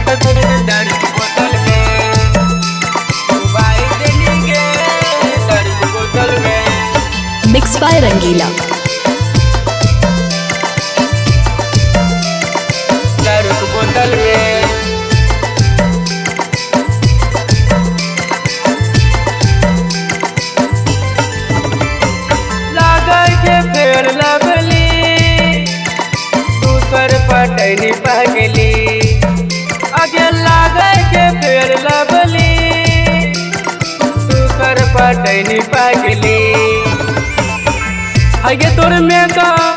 दारू की बोतल में डुबाई देंगे, दारू की बोतल में। मिक्स बाय रंगीला। दारू की बोतल में लागल के फेर लवली, दूसर पटनी पगली। आगे लागल के फेर लवली, दूसर पटनी पगली। आगे तोर मेकअप,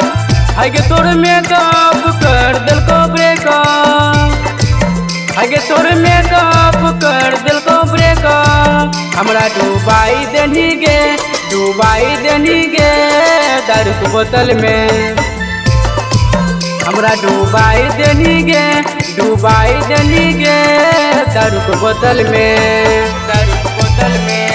आगे तोर मेकअप कर दिल को ब्रेकअप। आगे तोर मेकअप कर दिल को ब्रेकअप। हमरा डुबाई देनी गे, डुबाई देनी गे दारू की बोतल में। हमरा डुबाई देनी गे, डुबाई देनी गे दारू की बोतल में, दारू की बोतल में।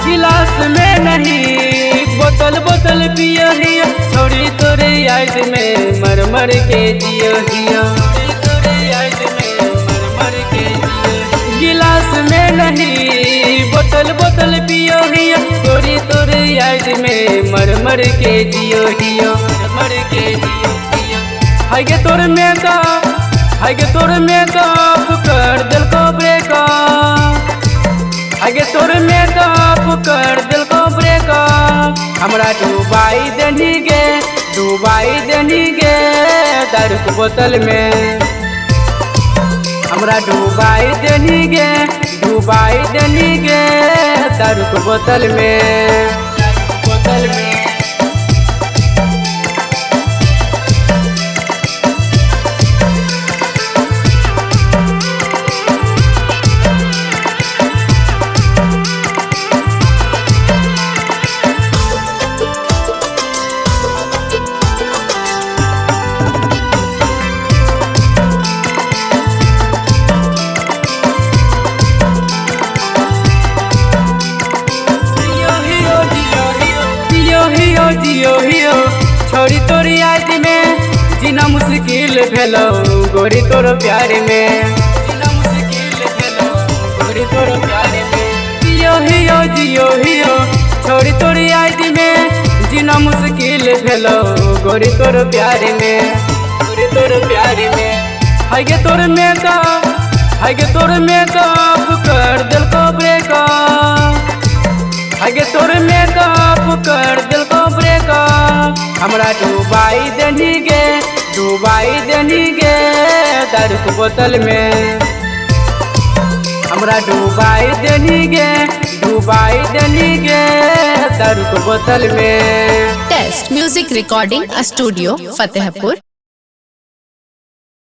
गिलास में नहीं बोतल बोतल पियो हिया, छोड़ी तोरे याद में मर मर के जियो हिया, तोरे याद में मर मर के जियो। गिलास में नहीं बोतल बोतल पियो हिया, छोड़ी तोरे याद में मर मर के जियो हिया, मर के जियो हिया। हाय तोर मेकअप, हाय तोर मेकअप कर दिल को ब्रेकअप। आगे तोर मेकअप कर दिल को ब्रेकअप। हमरा डुबाई देनी गे, डुबाई देनी गे दारू की बोतल में। हमरा डुबाई देनी गे, डुबाई देनी गे दारू की बोतल में, बोतल में। जियो हियो छोड़ी तोरी याद में, जीना मुश्किल भेलो गोरी तोर प्यार में, जीना मुश्किल भेलो गोरी तोर प्यार में। जियो हियो छोड़ी तोरी याद में, जीना मुश्किल भेलो गोरी तोर प्यार में, गोरी तोर प्यार में। हाय तोर मेकअप, हाय तोर मेकअप कर दिल को ब्रेकअप। आगे तोर मेकअप कर दिल को ब्रेकअप। हमरा डुबाई देनी गे, डुबाई देनी गे दारू की बोतल में। हमरा डुबाई देनी गे, डुबाई देनी गे दारू की बोतल में। Test music recording studio Fatehpur.